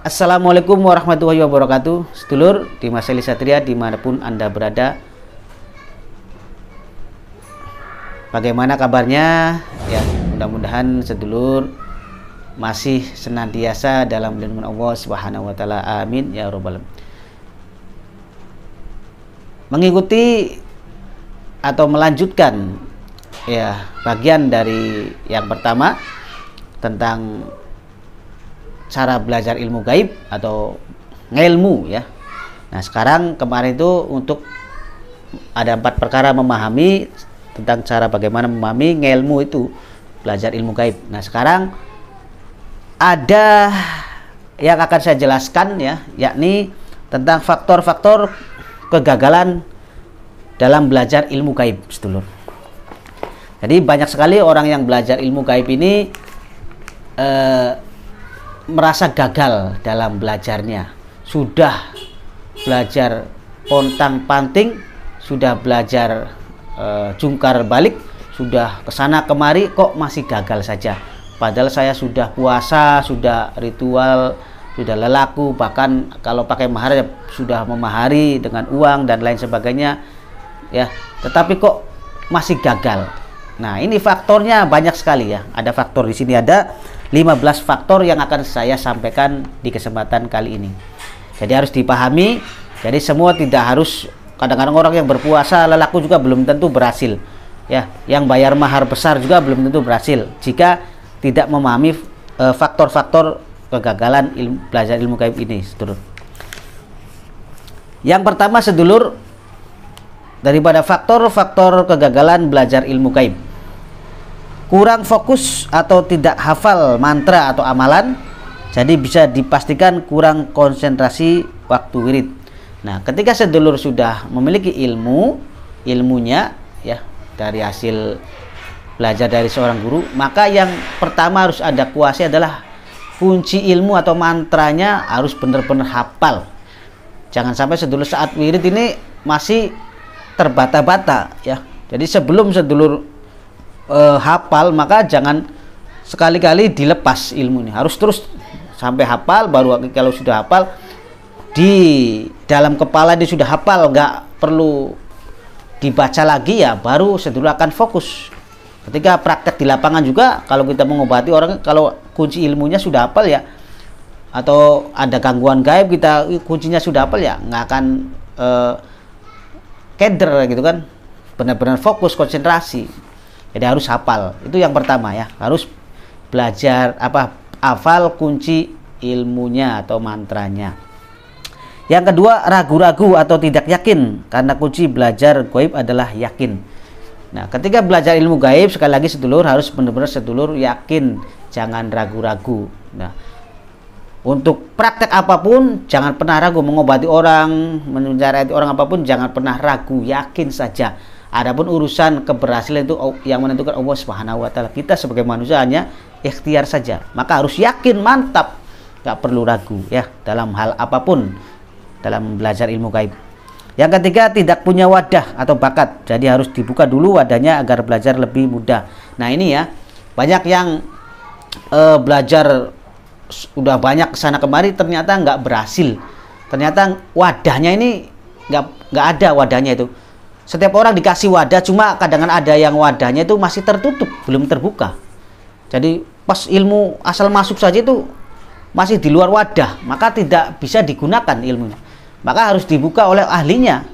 Assalamualaikum warahmatullahi wabarakatuh. Sedulur Dimas Eli Satria dimanapun Anda berada, bagaimana kabarnya? Ya, mudah-mudahan sedulur masih senantiasa dalam lindungan Allah Subhanahu wa taala. Amin ya rabbal alamin. Mengikuti atau melanjutkan ya bagian dari yang pertama tentang cara belajar ilmu gaib atau ngelmu ya. Nah, sekarang kemarin itu untuk ada 4 perkara memahami tentang cara bagaimana memahami ngelmu itu, belajar ilmu gaib. Nah, sekarang ada yang akan saya jelaskan ya, yakni tentang faktor-faktor kegagalan dalam belajar ilmu gaib, sedulur. Jadi banyak sekali orang yang belajar ilmu gaib ini merasa gagal dalam belajarnya. Sudah belajar pontang-panting, sudah belajar jungkar balik, sudah kesana kemari, kok masih gagal saja. Padahal saya sudah puasa, sudah ritual, sudah lelaku, bahkan kalau pakai mahar ya sudah memahari dengan uang dan lain sebagainya ya, tetapi kok masih gagal. Nah, ini faktornya banyak sekali ya. Ada faktor di sini, ada 15 faktor yang akan saya sampaikan di kesempatan kali ini. Jadi harus dipahami. Jadi semua tidak harus, kadang-kadang orang yang berpuasa lelaku juga belum tentu berhasil. Ya, yang bayar mahar besar juga belum tentu berhasil jika tidak memahami faktor-faktor kegagalan belajar ilmu gaib ini, sedulur. Yang pertama, sedulur, daripada faktor-faktor kegagalan belajar ilmu gaib, kurang fokus atau tidak hafal mantra atau amalan. Jadi bisa dipastikan kurang konsentrasi waktu wirid. Nah, ketika sedulur sudah memiliki ilmunya ya, dari hasil belajar dari seorang guru, maka yang pertama harus ada kuasai adalah kunci ilmu atau mantranya harus benar-benar hafal. Jangan sampai sedulur saat wirid ini masih terbata-bata ya. Jadi sebelum sedulur hafal, maka jangan sekali-kali dilepas ilmunya, harus terus sampai hafal. Baru kalau sudah hafal, di dalam kepala dia sudah hafal, nggak perlu dibaca lagi ya, baru sedulur akan fokus. Ketika praktek di lapangan juga, kalau kita mengobati orang, kalau kunci ilmunya sudah hafal ya, atau ada gangguan gaib, kita kuncinya sudah hafal ya, nggak akan keder gitu kan, benar-benar fokus konsentrasi. Jadi harus hafal. Itu yang pertama ya, harus belajar hafal kunci ilmunya atau mantranya. Yang kedua, ragu-ragu atau tidak yakin, karena kunci belajar gaib adalah yakin. Nah, ketika belajar ilmu gaib, sekali lagi sedulur harus benar-benar sedulur yakin, jangan ragu-ragu. Nah, untuk praktek apapun jangan pernah ragu, mengobati orang, mencari orang apapun jangan pernah ragu, yakin saja. Adapun urusan keberhasilan itu yang menentukan Allah Subhanahu wa taala. Kita sebagai manusia hanya ikhtiar saja. Maka harus yakin, mantap, nggak perlu ragu ya dalam hal apapun dalam belajar ilmu gaib. Yang ketiga, tidak punya wadah atau bakat. Jadi harus dibuka dulu wadahnya agar belajar lebih mudah. Nah, ini ya, banyak yang belajar udah banyak kesana kemari, ternyata nggak berhasil. Ternyata wadahnya ini nggak ada wadahnya itu. Setiap orang dikasih wadah, cuma kadang-kadang ada yang wadahnya itu masih tertutup, belum terbuka. Jadi pas ilmu asal masuk saja itu masih di luar wadah, maka tidak bisa digunakan ilmunya. Maka harus dibuka oleh ahlinya.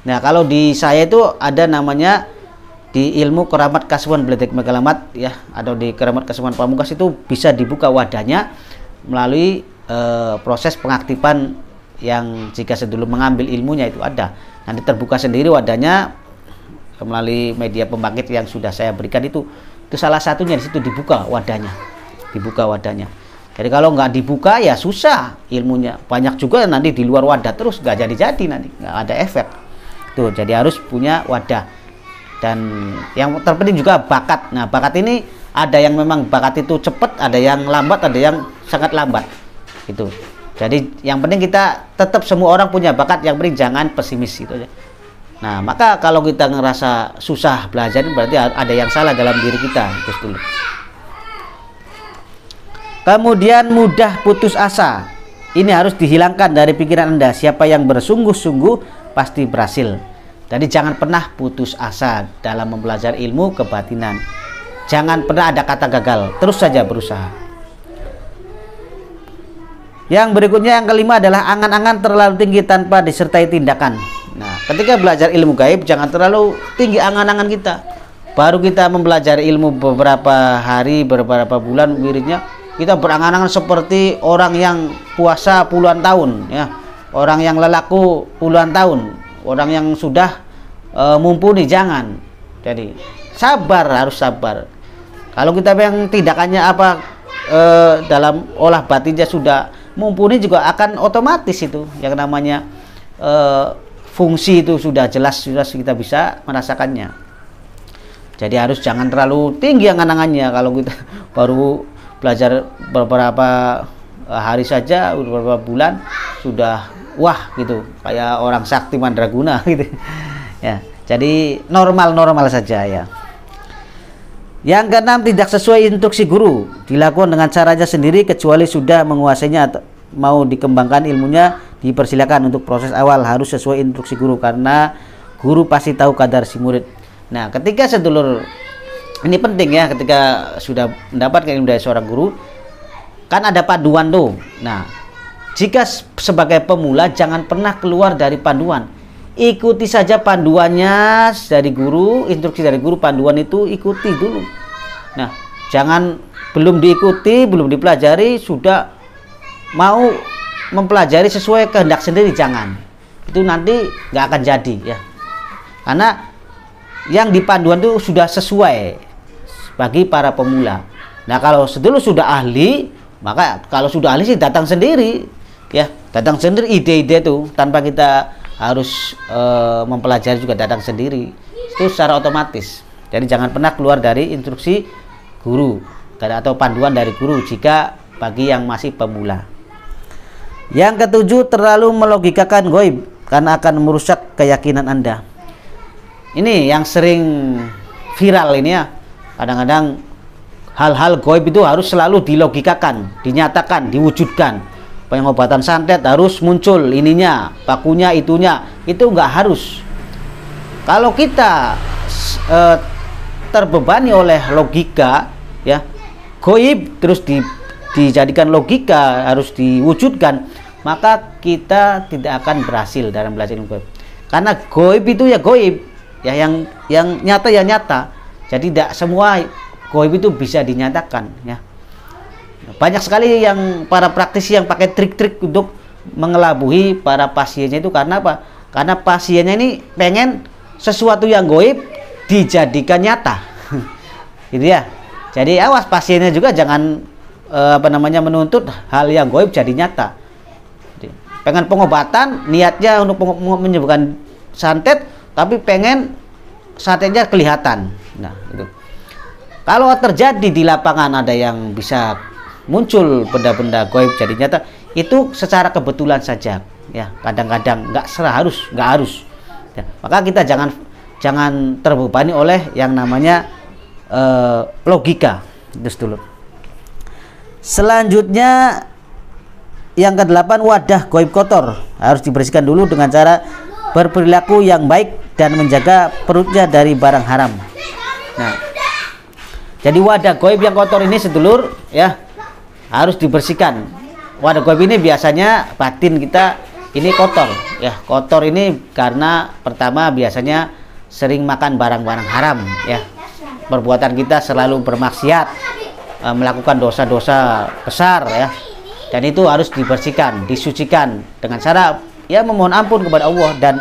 Nah, kalau di saya itu ada namanya di ilmu keramat kasuhan Bledek Megalamat ya, atau di keramat kasuhan Pamungkas, itu bisa dibuka wadahnya melalui proses pengaktifan yang jika sedulur mengambil ilmunya itu ada. Nanti terbuka sendiri wadahnya melalui media pembangkit yang sudah saya berikan itu salah satunya, di situ dibuka wadahnya. Jadi kalau nggak dibuka ya susah ilmunya. Banyak juga nanti di luar wadah terus, nggak jadi nanti, nggak ada efek. Tuh, jadi harus punya wadah. Dan yang terpenting juga bakat. Nah, bakat ini ada yang memang bakat itu cepat, ada yang lambat, ada yang sangat lambat. Itu. Jadi yang penting kita tetap, semua orang punya bakat, yang penting jangan pesimis gitu aja. Nah, maka kalau kita ngerasa susah belajar, berarti ada yang salah dalam diri kita, itu dulu. Kemudian mudah putus asa. ini harus dihilangkan dari pikiran Anda. Siapa yang bersungguh-sungguh pasti berhasil. Jadi jangan pernah putus asa dalam mempelajari ilmu kebatinan. Jangan pernah ada kata gagal, terus saja berusaha. Yang berikutnya, yang kelima adalah angan-angan terlalu tinggi tanpa disertai tindakan. Nah, ketika belajar ilmu gaib, jangan terlalu tinggi angan-angan kita. Baru kita mempelajari ilmu beberapa hari, beberapa bulan wiridnya, kita berangan-angan seperti orang yang puasa puluhan tahun, ya, orang yang lelaku puluhan tahun, orang yang sudah mumpuni. Jangan. Jadi sabar, harus sabar. Kalau kita yang tindakannya dalam olah batinnya sudah mumpuni, juga akan otomatis itu yang namanya fungsi itu sudah jelas kita bisa merasakannya. Jadi harus jangan terlalu tinggi angan-angannya. Kalau kita baru belajar beberapa hari saja, beberapa bulan sudah wah gitu, kayak orang sakti mandraguna gitu ya. Jadi normal saja ya. Yang keenam, tidak sesuai instruksi guru, dilakukan dengan caranya sendiri kecuali sudah menguasainya atau mau dikembangkan ilmunya, dipersilakan. Untuk proses awal harus sesuai instruksi guru, karena guru pasti tahu kadar si murid. Nah, ketika sedulur, ini penting ya, ketika sudah mendapatkan ilmu dari seorang guru, kan ada panduan tuh. Nah, jika sebagai pemula jangan pernah keluar dari panduan. Ikuti saja panduannya dari guru, instruksi dari guru, panduan itu ikuti dulu. Nah, jangan belum diikuti, belum dipelajari, sudah mau mempelajari sesuai kehendak sendiri, jangan. Itu nanti nggak akan jadi ya. Karena yang di panduan itu sudah sesuai bagi para pemula. Nah, kalau sedulur sudah ahli, maka kalau sudah ahli sih datang sendiri ya, datang sendiri ide-ide itu tanpa kita harus mempelajari, juga datang sendiri itu secara otomatis. Jadi jangan pernah keluar dari instruksi guru atau panduan dari guru jika bagi yang masih pemula. Yang ketujuh, terlalu melogikakan goib karena akan merusak keyakinan Anda. Ini yang sering viral ini ya. Kadang-kadang hal-hal goib itu harus selalu dilogikakan, dinyatakan, diwujudkan. Pengobatan santet harus muncul ininya, pakunya, itunya. Itu enggak harus. Kalau kita terbebani oleh logika ya, goib terus dijadikan logika, harus diwujudkan, maka kita tidak akan berhasil dalam belajar ilmu goib. Karena goib itu ya goib ya, yang nyata ya nyata. Jadi tidak semua goib itu bisa dinyatakan ya. Banyak sekali yang para praktisi yang pakai trik-trik untuk mengelabui para pasiennya itu. Karena apa? Karena pasiennya ini pengen sesuatu yang goib dijadikan nyata gitu ya. Jadi awas, pasiennya juga jangan menuntut hal yang goib jadi nyata. Jadi, pengen pengobatan, niatnya untuk menyembuhkan santet, tapi pengen santetnya kelihatan. Nah, itu. Kalau terjadi di lapangan ada yang bisa muncul benda-benda goib jadi nyata, itu secara kebetulan saja ya. Kadang-kadang nggak harus ya. Maka kita jangan terbebani oleh yang namanya logika itu dulu. Selanjutnya yang ke-8, wadah goib kotor harus dibersihkan dulu dengan cara berperilaku yang baik dan menjaga perutnya dari barang haram. Nah, jadi wadah goib yang kotor ini sedulur ya harus dibersihkan. Wadah goib ini biasanya batin kita ini kotor ya. Kotor ini karena pertama biasanya sering makan barang-barang haram ya. Perbuatan kita selalu bermaksiat, melakukan dosa-dosa besar ya. Dan itu harus dibersihkan, disucikan dengan cara ya memohon ampun kepada Allah, dan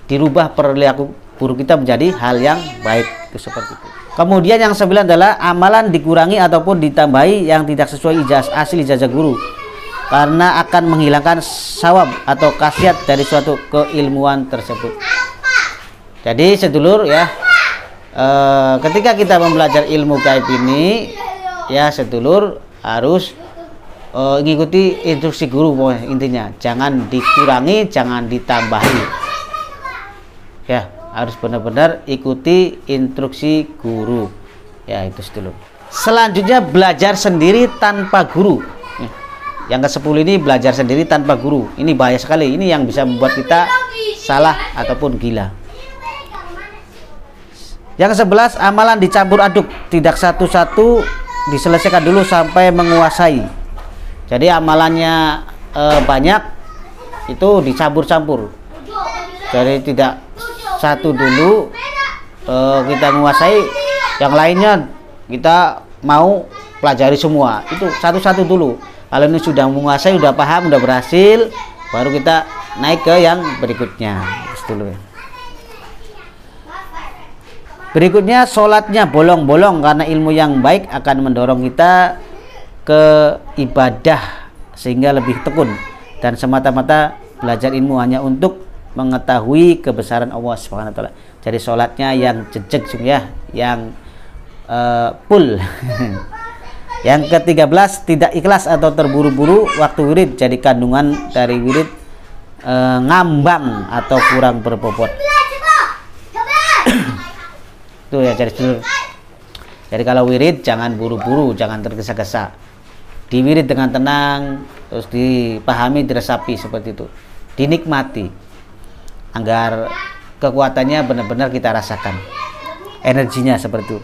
dirubah perilaku buruk kita menjadi hal yang baik. Itu seperti itu. Kemudian yang 9 adalah amalan dikurangi ataupun ditambahi yang tidak sesuai asli ijazah guru, karena akan menghilangkan sawab atau khasiat dari suatu keilmuan tersebut. Jadi sedulur ya, ketika kita mempelajari ilmu gaib ini ya sedulur harus mengikuti instruksi guru. Intinya jangan dikurangi, jangan ditambahi ya, harus benar-benar ikuti instruksi guru ya. Itu dulu. Selanjutnya, belajar sendiri tanpa guru ya. Yang ke-10 ini belajar sendiri tanpa guru. Ini bahaya sekali. Ini yang bisa membuat kita salah ataupun gila. Yang ke-11, amalan dicampur aduk, tidak satu-satu, diselesaikan dulu sampai menguasai. Jadi amalannya banyak, itu dicampur-campur. Jadi tidak satu dulu kita menguasai, yang lainnya kita mau pelajari semua. Itu satu-satu dulu. Kalau ini sudah menguasai, sudah paham, sudah berhasil, baru kita naik ke yang berikutnya. Dulu ya. Berikutnya, sholatnya bolong-bolong karena ilmu yang baik akan mendorong kita ke ibadah sehingga lebih tekun dan semata-mata belajar ilmu hanya untuk mengetahui kebesaran Allah Subhanahu wa taala. Jadi sholatnya yang jejeg ya, yang full. Yang ke-13, tidak ikhlas atau terburu-buru waktu wirid, jadi kandungan dari wirid ngambang atau kurang berbobot. Itu ya, jadi kalau wirid jangan buru-buru, jangan tergesa-gesa, diwirid dengan tenang, terus dipahami, diresapi seperti itu, dinikmati agar kekuatannya benar-benar kita rasakan, energinya seperti itu.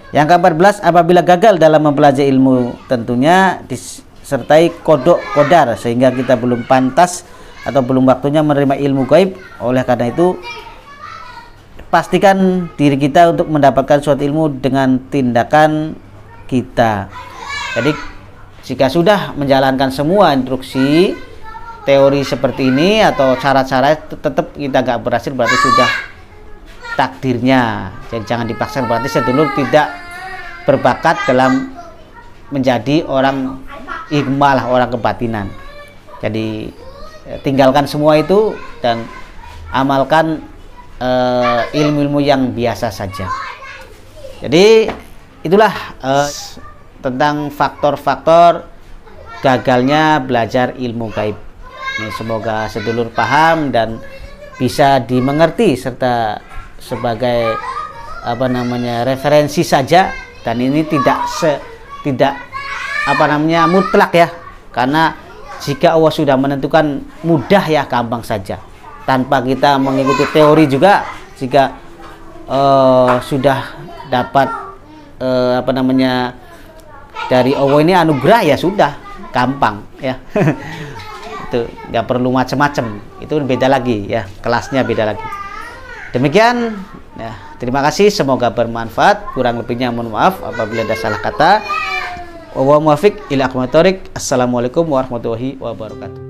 Yang ke-14, apabila gagal dalam mempelajari ilmu, tentunya disertai kodok kodar sehingga kita belum pantas atau belum waktunya menerima ilmu gaib. Oleh karena itu, pastikan diri kita untuk mendapatkan suatu ilmu dengan tindakan kita. Jadi jika sudah menjalankan semua instruksi teori seperti ini atau cara-cara, tetap kita gak berhasil, berarti sudah takdirnya. Jadi jangan dipaksa, berarti sedulur tidak berbakat dalam menjadi orang hikmah, orang kebatinan. Jadi tinggalkan semua itu dan amalkan ilmu-ilmu yang biasa saja. Jadi itulah tentang faktor-faktor gagalnya belajar ilmu gaib. Ini semoga sedulur paham dan bisa dimengerti serta sebagai referensi saja, dan ini tidak mutlak ya, karena jika Allah sudah menentukan mudah ya, gampang saja. Tanpa kita mengikuti teori juga, jika sudah dapat dari Allah ini anugerah, ya sudah gampang ya. Itu nggak perlu macam-macam, itu beda lagi ya, kelasnya beda lagi. Demikian ya, terima kasih, semoga bermanfaat. Kurang lebihnya mohon maaf apabila ada salah kata. Wa muwaffiq ila aqwamit thoriq. Assalamualaikum warahmatullahi wabarakatuh.